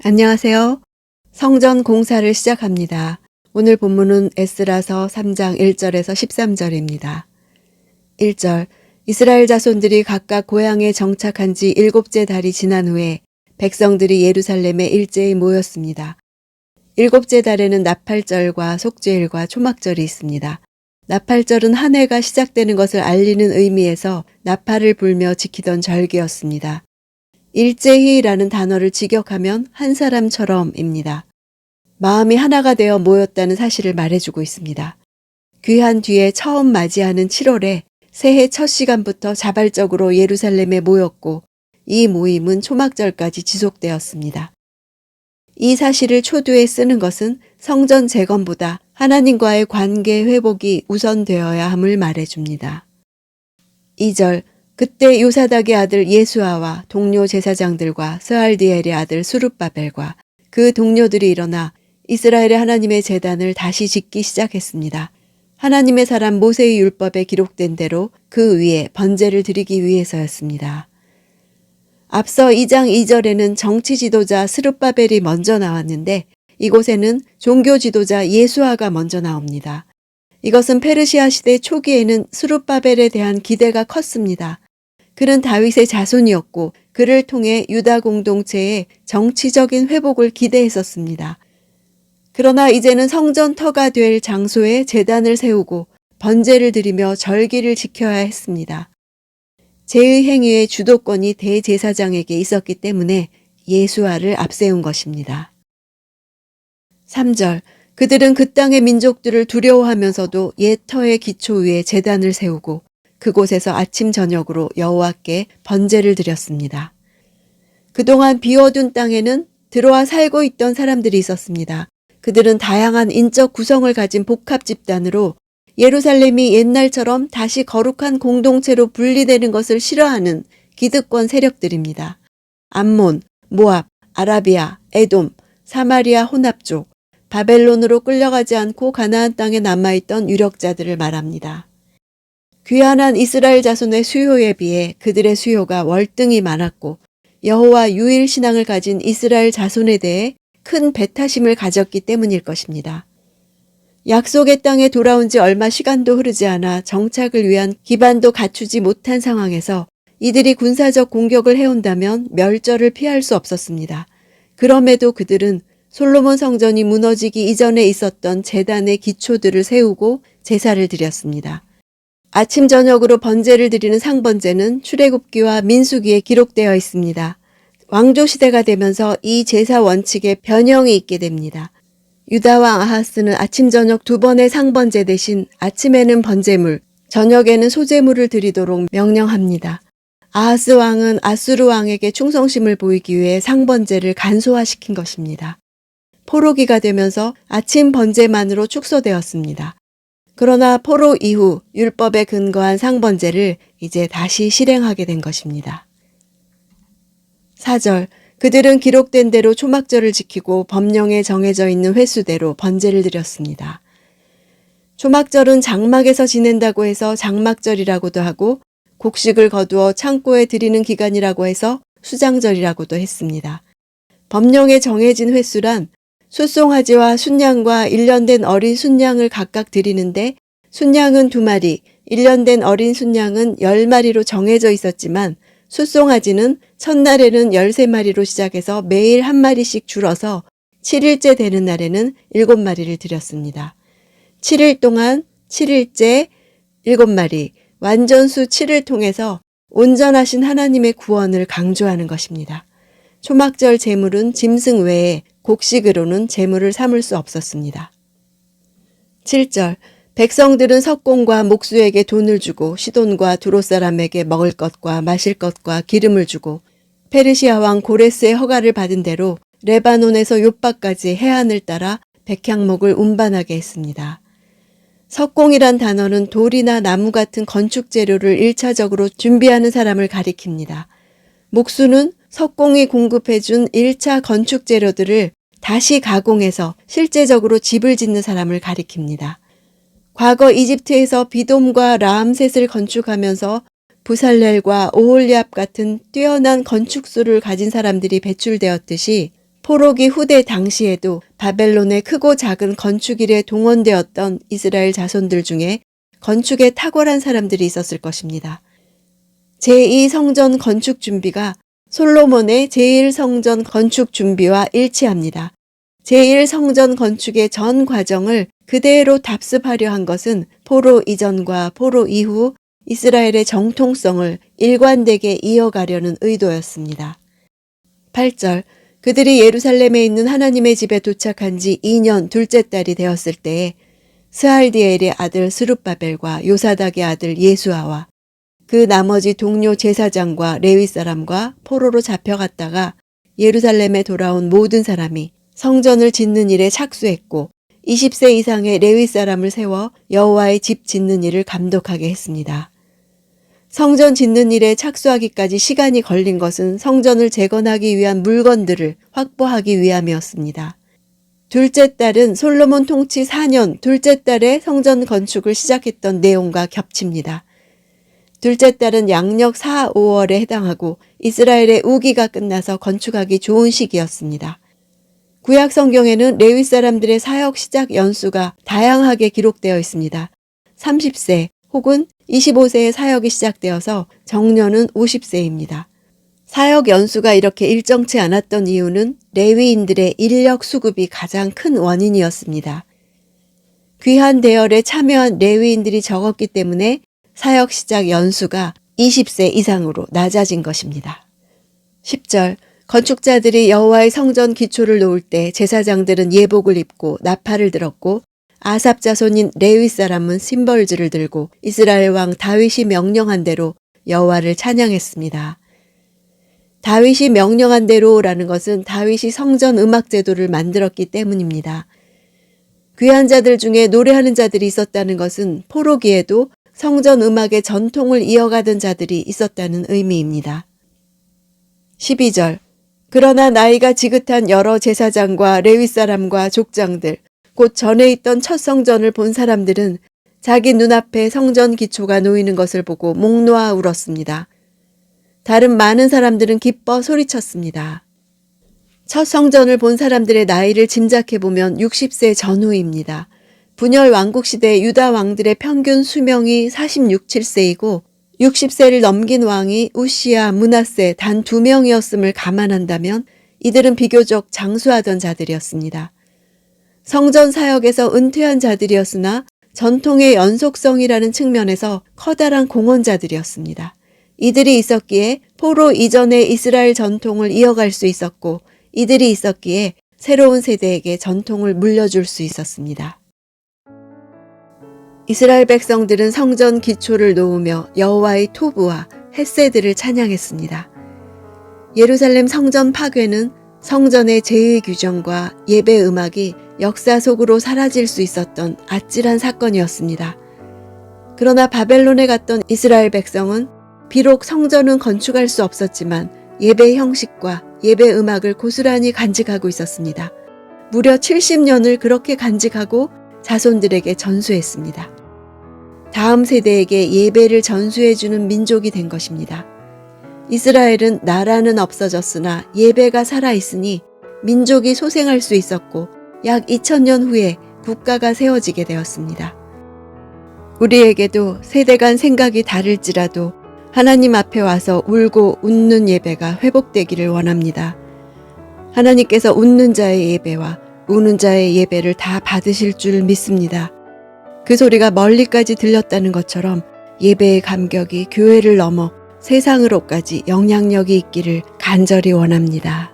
안녕하세요. 성전 공사를 시작합니다. 오늘 본문은 에스라서 3장 1절에서 13절입니다. 1절 이스라엘 자손들이 각각 고향에 정착한 지 7째 달이 지난 후에 백성들이 예루살렘에 일제히 모였습니다. 7째 달에는 나팔절과 속죄일과 초막절이 있습니다. 나팔절은 한 해가 시작되는 것을 알리는 의미에서 나팔을 불며 지키던 절기였습니다. 일제히라는 단어를 직역하면 한 사람처럼입니다. 마음이 하나가 되어 모였다는 사실을 말해주고 있습니다. 귀한 뒤에 처음 맞이하는 7월에 새해 첫 시간부터 자발적으로 예루살렘에 모였고 이 모임은 초막절까지 지속되었습니다. 이 사실을 초두에 쓰는 것은 성전 재건보다 하나님과의 관계 회복이 우선되어야 함을 말해줍니다. 2절 그때 요사닥의 아들 예수아와 동료 제사장들과 스알디엘의 아들 수룹바벨과 그 동료들이 일어나 이스라엘의 하나님의 제단을 다시 짓기 시작했습니다. 하나님의 사람 모세의 율법에 기록된 대로 그 위에 번제를 드리기 위해서였습니다. 앞서 2장 2절에는 정치 지도자 스룹바벨이 먼저 나왔는데 이곳에는 종교 지도자 예수아가 먼저 나옵니다. 이것은 페르시아 시대 초기에는 스룹바벨에 대한 기대가 컸습니다. 그는 다윗의 자손이었고 그를 통해 유다 공동체의 정치적인 회복을 기대했었습니다. 그러나 이제는 성전터가 될 장소에 제단을 세우고 번제를 드리며 절기를 지켜야 했습니다. 제의 행위의 주도권이 대제사장에게 있었기 때문에 예수아를 앞세운 것입니다. 3절 그들은 그 땅의 민족들을 두려워하면서도 옛 터의 기초 위에 제단을 세우고 그곳에서 아침 저녁으로 여호와께 번제를 드렸습니다. 그동안 비워둔 땅에는 들어와 살고 있던 사람들이 있었습니다. 그들은 다양한 인적 구성을 가진 복합 집단으로 예루살렘이 옛날처럼 다시 거룩한 공동체로 분리되는 것을 싫어하는 기득권 세력들입니다. 암몬, 모압, 아라비아, 에돔, 사마리아 혼합족, 바벨론으로 끌려가지 않고 가나안 땅에 남아있던 유력자들을 말합니다. 귀환한 이스라엘 자손의 수요에 비해 그들의 수요가 월등히 많았고 여호와 유일 신앙을 가진 이스라엘 자손에 대해 큰 배타심을 가졌기 때문일 것입니다. 약속의 땅에 돌아온 지 얼마 시간도 흐르지 않아 정착을 위한 기반도 갖추지 못한 상황에서 이들이 군사적 공격을 해온다면 멸절을 피할 수 없었습니다. 그럼에도 그들은 솔로몬 성전이 무너지기 이전에 있었던 제단의 기초들을 세우고 제사를 드렸습니다. 아침 저녁으로 번제를 드리는 상번제는 출애굽기와 민수기에 기록되어 있습니다. 왕조 시대가 되면서 이 제사 원칙에 변형이 있게 됩니다. 유다 왕 아하스는 아침 저녁 두 번의 상번제 대신 아침에는 번제물, 저녁에는 소제물을 드리도록 명령합니다. 아하스 왕은 아수르 왕에게 충성심을 보이기 위해 상번제를 간소화시킨 것입니다. 포로기가 되면서 아침 번제만으로 축소되었습니다. 그러나 포로 이후 율법에 근거한 상번제를 이제 다시 실행하게 된 것입니다. 4절 그들은 기록된 대로 초막절을 지키고 법령에 정해져 있는 횟수대로 번제를 드렸습니다. 초막절은 장막에서 지낸다고 해서 장막절이라고도 하고 곡식을 거두어 창고에 드리는 기간이라고 해서 수장절이라고도 했습니다. 법령에 정해진 횟수란 숫송아지와 순양과 1년 된 어린 순양을 각각 드리는데 순양은 2마리, 1년 된 어린 순양은 10마리로 정해져 있었지만 숫송아지는 첫날에는 13마리로 시작해서 매일 1마리씩 줄어서 7일째 되는 날에는 7마리를 드렸습니다. 7일 동안 7일째 7마리, 완전수 7을 통해서 온전하신 하나님의 구원을 강조하는 것입니다. 초막절 제물은 짐승 외에 곡식으로는 제물을 삼을 수 없었습니다. 7절 백성들은 석공과 목수에게 돈을 주고 시돈과 두로 사람에게 먹을 것과 마실 것과 기름을 주고 페르시아 왕 고레스의 허가를 받은 대로 레바논에서 욥바까지 해안을 따라 백향목을 운반하게 했습니다. 석공이란 단어는 돌이나 나무 같은 건축 재료를 1차적으로 준비하는 사람을 가리킵니다. 목수는 석공이 공급해준 1차 건축 재료들을 다시 가공해서 실제적으로 집을 짓는 사람을 가리킵니다. 과거 이집트에서 비돔과 라암셋을 건축하면서 부살렐과 오홀리압 같은 뛰어난 건축술을 가진 사람들이 배출되었듯이 포로기 후대 당시에도 바벨론의 크고 작은 건축 일에 동원되었던 이스라엘 자손들 중에 건축에 탁월한 사람들이 있었을 것입니다. 제2성전 건축 준비가 솔로몬의 제1성전 건축 준비와 일치합니다. 제1성전 건축의 전 과정을 그대로 답습하려 한 것은 포로 이전과 포로 이후 이스라엘의 정통성을 일관되게 이어가려는 의도였습니다. 8절, 그들이 예루살렘에 있는 하나님의 집에 도착한 지 2년 둘째 달이 되었을 때에 스알디엘의 아들 스룹바벨과 요사닥의 아들 예수아와 그 나머지 동료 제사장과 레위 사람과 포로로 잡혀갔다가 예루살렘에 돌아온 모든 사람이 성전을 짓는 일에 착수했고 20세 이상의 레위 사람을 세워 여호와의 집 짓는 일을 감독하게 했습니다. 성전 짓는 일에 착수하기까지 시간이 걸린 것은 성전을 재건하기 위한 물건들을 확보하기 위함이었습니다. 둘째 달은 솔로몬 통치 4년 둘째 달에 성전 건축을 시작했던 내용과 겹칩니다. 둘째 달은 양력 4, 5월에 해당하고 이스라엘의 우기가 끝나서 건축하기 좋은 시기였습니다. 구약 성경에는 레위 사람들의 사역 시작 연수가 다양하게 기록되어 있습니다. 30세 혹은 25세에 사역이 시작되어서 정년은 50세입니다. 사역 연수가 이렇게 일정치 않았던 이유는 레위인들의 인력 수급이 가장 큰 원인이었습니다. 귀한 대열에 참여한 레위인들이 적었기 때문에 사역 시작 연수가 20세 이상으로 낮아진 것입니다. 10절, 건축자들이 여호와의 성전 기초를 놓을 때 제사장들은 예복을 입고 나팔을 들었고 아삽 자손인 레위 사람은 심벌즈를 들고 이스라엘 왕 다윗이 명령한 대로 여호와를 찬양했습니다. 다윗이 명령한 대로라는 것은 다윗이 성전 음악 제도를 만들었기 때문입니다. 귀한 자들 중에 노래하는 자들이 있었다는 것은 포로기에도 성전 음악의 전통을 이어가던 자들이 있었다는 의미입니다. 12절, 그러나 나이가 지긋한 여러 제사장과 레위 사람과 족장들, 곧 전에 있던 첫 성전을 본 사람들은 자기 눈앞에 성전 기초가 놓이는 것을 보고 목 놓아 울었습니다. 다른 많은 사람들은 기뻐 소리쳤습니다. 첫 성전을 본 사람들의 나이를 짐작해보면 60세 전후입니다. 분열 왕국 시대 유다 왕들의 평균 수명이 46, 7세이고 60세를 넘긴 왕이 우시야, 므낫세 단 2명이었음을 감안한다면 이들은 비교적 장수하던 자들이었습니다. 성전 사역에서 은퇴한 자들이었으나 전통의 연속성이라는 측면에서 커다란 공헌자들이었습니다. 이들이 있었기에 포로 이전의 이스라엘 전통을 이어갈 수 있었고 이들이 있었기에 새로운 세대에게 전통을 물려줄 수 있었습니다. 이스라엘 백성들은 성전 기초를 놓으며 여호와의 토부와 헷세드를 찬양했습니다. 예루살렘 성전 파괴는 성전의 제의 규정과 예배 음악이 역사 속으로 사라질 수 있었던 아찔한 사건이었습니다. 그러나 바벨론에 갔던 이스라엘 백성은 비록 성전은 건축할 수 없었지만 예배 형식과 예배 음악을 고스란히 간직하고 있었습니다. 무려 70년을 그렇게 간직하고 자손들에게 전수했습니다. 다음 세대에게 예배를 전수해주는 민족이 된 것입니다. 이스라엘은 나라는 없어졌으나 예배가 살아있으니 민족이 소생할 수 있었고 약 2000년 후에 국가가 세워지게 되었습니다. 우리에게도 세대 간 생각이 다를지라도 하나님 앞에 와서 울고 웃는 예배가 회복되기를 원합니다. 하나님께서 웃는 자의 예배와 우는 자의 예배를 다 받으실 줄 믿습니다. 그 소리가 멀리까지 들렸다는 것처럼 예배의 감격이 교회를 넘어 세상으로까지 영향력이 있기를 간절히 원합니다.